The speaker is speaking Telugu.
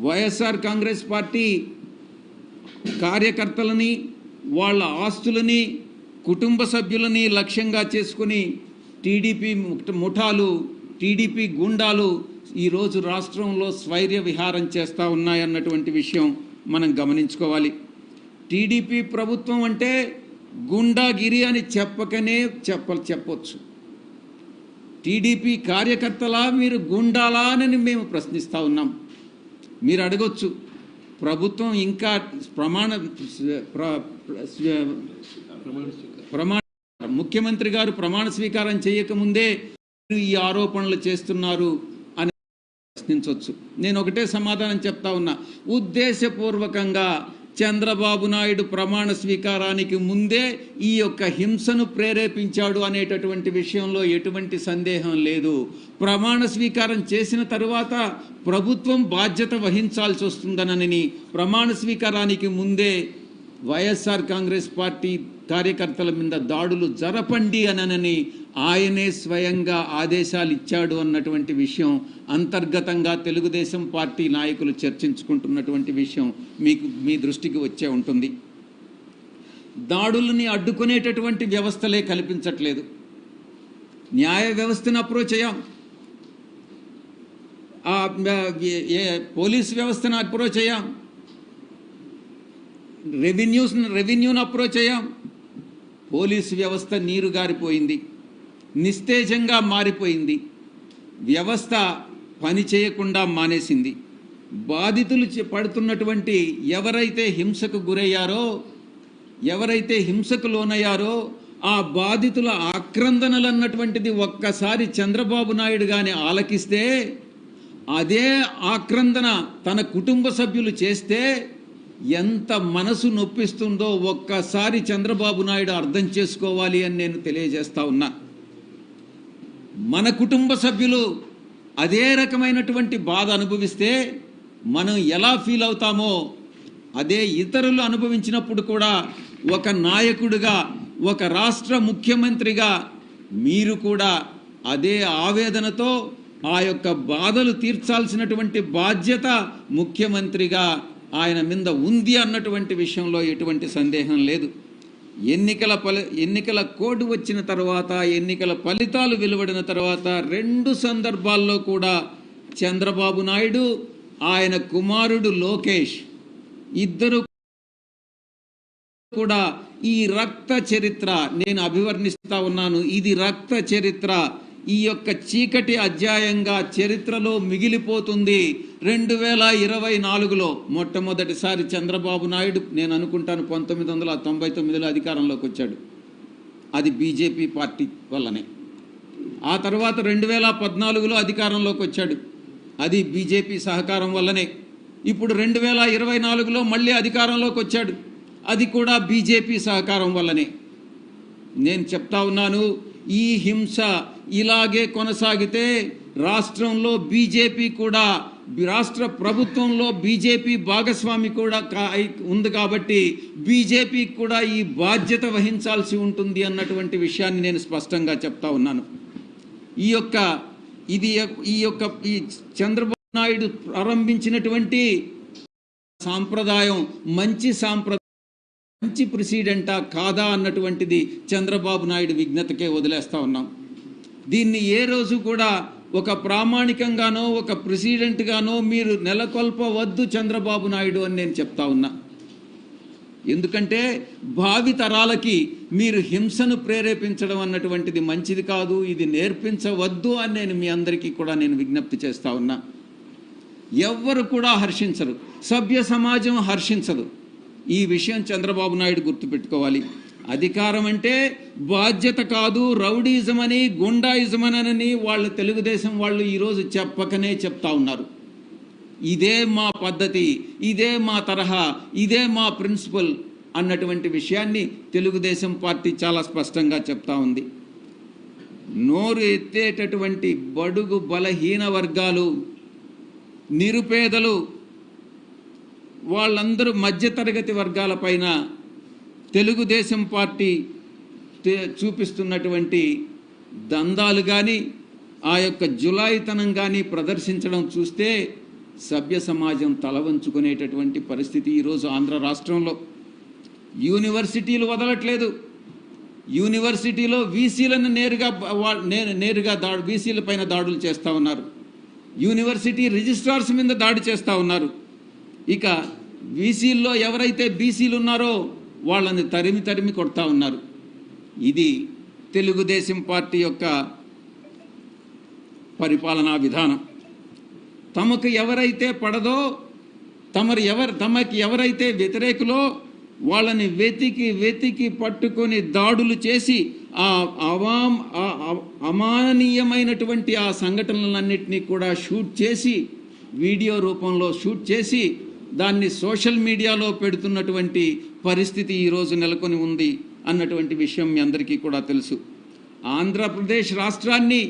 వైఎస్ఆర్ కాంగ్రెస్ పార్టీ కార్యకర్తలని, వాళ్ళ ఆస్తులని, కుటుంబ సభ్యులని లక్ష్యంగా చేసుకుని టీడీపీ ముఠాలు, టీడీపీ గుండాలు ఈరోజు రాష్ట్రంలో స్వైర్య విహారం చేస్తూ ఉన్నాయన్నటువంటి విషయం మనం గమనించుకోవాలి. ప్రభుత్వం అంటే గుండాగిరి అని చెప్పొచ్చు. టీడీపీ కార్యకర్తలా మీరు గుండాలా అని మేము ప్రశ్నిస్తూ ఉన్నాం. మీరు అడగొచ్చు, ప్రభుత్వం ఇంకా ముఖ్యమంత్రి గారు ప్రమాణ స్వీకారం చేయకముందే ఈ ఆరోపణలు చేస్తున్నారు అని ప్రశ్నించవచ్చు. నేను ఒకటే సమాధానం చెప్తా ఉన్నా, ఉద్దేశపూర్వకంగా చంద్రబాబు నాయుడు ప్రమాణ స్వీకారానికి ముందే ఈ యొక్క హింసను ప్రేరేపించాడు అనేటటువంటి విషయంలో ఎటువంటి సందేహం లేదు. ప్రమాణ స్వీకారం చేసిన తరువాత ప్రభుత్వం బాధ్యత వహించాల్సి వస్తుందనని ప్రమాణ స్వీకారానికి ముందే వైఎస్ఆర్ కాంగ్రెస్ పార్టీ కార్యకర్తల మీద దాడులు జరపండి అనని ఆయనే స్వయంగా ఆదేశాలు ఇచ్చాడు అన్నటువంటి విషయం అంతర్గతంగా తెలుగుదేశం పార్టీ నాయకులు చర్చించుకుంటున్నటువంటి విషయం మీ దృష్టికి వచ్చే ఉంటుంది. దాడులని అడ్డుకునేటటువంటి వ్యవస్థలే కల్పించట్లేదు. న్యాయ వ్యవస్థను అప్రోచ్ అయ్యాం, పోలీస్ వ్యవస్థను అప్రోచ్ అయ్యాం, రెవెన్యూను అప్రోచ్ అయ్యాం. పోలీసు వ్యవస్థ నీరు గారిపోయింది, నిస్తేజంగా మారిపోయింది. వ్యవస్థ పని చేయకుండా మానేసింది. బాధితులు పడుతున్నటువంటి ఎవరైతే హింసకు గురయ్యారో, ఎవరైతే హింసకు లోనయ్యారో ఆ బాధితుల ఆక్రందనలు అన్నటువంటిది ఒక్కసారి చంద్రబాబు నాయుడు గాని ఆలకిస్తే, అదే ఆక్రందన తన కుటుంబ సభ్యులు చేస్తే ఎంత మనసు నొప్పిస్తుందో ఒక్కసారి చంద్రబాబు నాయుడు అర్థం చేసుకోవాలి అని నేను తెలియజేస్తా ఉన్నా. మన కుటుంబ సభ్యులు అదే రకమైనటువంటి బాధ అనుభవిస్తే మనం ఎలా ఫీల్ అవుతామో అదే ఇతరులు అనుభవించినప్పుడు కూడా ఒక నాయకుడిగా, ఒక రాష్ట్ర ముఖ్యమంత్రిగా మీరు కూడా అదే ఆవేదనతో ఆ యొక్క బాధలు తీర్చాల్సినటువంటి బాధ్యత ముఖ్యమంత్రిగా ఆయన మీద ఉంది అన్నటువంటి విషయంలో ఎటువంటి సందేహం లేదు. ఎన్నికల కోడ్ వచ్చిన తర్వాత, ఎన్నికల ఫలితాలు వెలువడిన తర్వాత 2 సందర్భాల్లో కూడా చంద్రబాబు నాయుడు, ఆయన కుమారుడు లోకేష్ ఇద్దరు కూడా ఈ రక్త చరిత్ర నేను అభివర్ణిస్తా ఉన్నాను. ఇది రక్త చరిత్ర, ఈ యొక్క చీకటి అధ్యాయంగా చరిత్రలో మిగిలిపోతుంది. 2024లో మొట్టమొదటిసారి చంద్రబాబు నాయుడు, నేను అనుకుంటాను 1999లో అధికారంలోకి వచ్చాడు. అది బీజేపీ పార్టీ వల్లనే. ఆ తర్వాత 2014లో అధికారంలోకి వచ్చాడు. అది బీజేపీ సహకారం వల్లనే. ఇప్పుడు 2024లో మళ్ళీ అధికారంలోకి వచ్చాడు. అది కూడా బీజేపీ సహకారం వల్లనే. నేను చెప్తా ఉన్నాను, ఈ హింస ఇలాగే కొనసాగితే రాష్ట్రంలో బీజేపీ కూడా, రాష్ట్ర ప్రభుత్వంలో బీజేపీ భాగస్వామి కూడా ఉంది కాబట్టి బీజేపీకి కూడా ఈ బాధ్యత వహించాల్సి ఉంటుంది అన్నటువంటి విషయాన్ని నేను స్పష్టంగా చెప్తా ఉన్నాను. ఈ చంద్రబాబు నాయుడు ప్రారంభించినటువంటి సాంప్రదాయం మంచి ప్రెసిడెంటా కాదా అన్నటువంటిది చంద్రబాబు నాయుడు విజ్ఞతకే వదిలేస్తా ఉన్నాం. దీన్ని ఏ రోజు కూడా ఒక ప్రామాణికంగానో ఒక ప్రెసిడెంట్గానో మీరు నెలకొల్పవద్దు చంద్రబాబు నాయుడు అని నేను చెప్తా ఉన్నా. ఎందుకంటే భావి తరాలకి మీరు హింసను ప్రేరేపించడం అన్నటువంటిది మంచిది కాదు, ఇది నేర్పించవద్దు అని నేను మీ అందరికీ కూడా నేను విజ్ఞప్తి చేస్తా ఉన్నా. ఎవ్వరు కూడా హర్షించరు, సభ్య సమాజం హర్షించదు. ఈ విషయం చంద్రబాబు నాయుడు గుర్తుపెట్టుకోవాలి. అధికారం అంటే బాధ్యత కాదు, రౌడీజం అని, గుండాయిజం అని వాళ్ళు తెలుగుదేశం వాళ్ళు ఈరోజు చెప్పకనే చెప్తా ఉన్నారు. ఇదే మా పద్ధతి, ఇదే మా తరహా, ఇదే మా ప్రిన్సిపల్ అన్నటువంటి విషయాన్ని తెలుగుదేశం పార్టీ చాలా స్పష్టంగా చెప్తా ఉంది. నోరు ఎత్తేటటువంటి బడుగు బలహీన వర్గాలు, నిరుపేదలు, వాళ్ళందరూ మధ్యతరగతి వర్గాలపైన తెలుగుదేశం పార్టీ చూపిస్తున్నటువంటి దందాలు కానీ, ఆ యొక్క జులాయితనం కానీ ప్రదర్శించడం చూస్తే సభ్య సమాజం తలవంచుకునేటటువంటి పరిస్థితి ఈరోజు ఆంధ్ర రాష్ట్రంలో. యూనివర్సిటీలు వదలట్లేదు. యూనివర్సిటీలో వీసీలను నేరుగా వీసీల పైన దాడులు చేస్తూ ఉన్నారు. యూనివర్సిటీ రిజిస్ట్రార్స్ మీద దాడి చేస్తూ ఉన్నారు. ఇక వీసీల్లో ఎవరైతే బీసీలు ఉన్నారో వాళ్ళని తరిమి కొడతా ఉన్నారు. ఇది తెలుగుదేశం పార్టీ యొక్క పరిపాలనా విధానం. తమకు ఎవరైతే పడదో, తమకి ఎవరైతే వ్యతిరేకులో వాళ్ళని వెతికి పట్టుకొని దాడులు చేసి అమానీయమైనటువంటి ఆ సంఘటనలన్నింటినీ కూడా షూట్ చేసి, వీడియో రూపంలో షూట్ చేసి దాన్ని సోషల్ మీడియాలో పెడుతున్నటువంటి పరిస్థితి ఈరోజు నెలకొని ఉంది అన్నటువంటి విషయం మీ అందరికీ కూడా తెలుసు. ఆంధ్రప్రదేశ్ రాష్ట్రాన్ని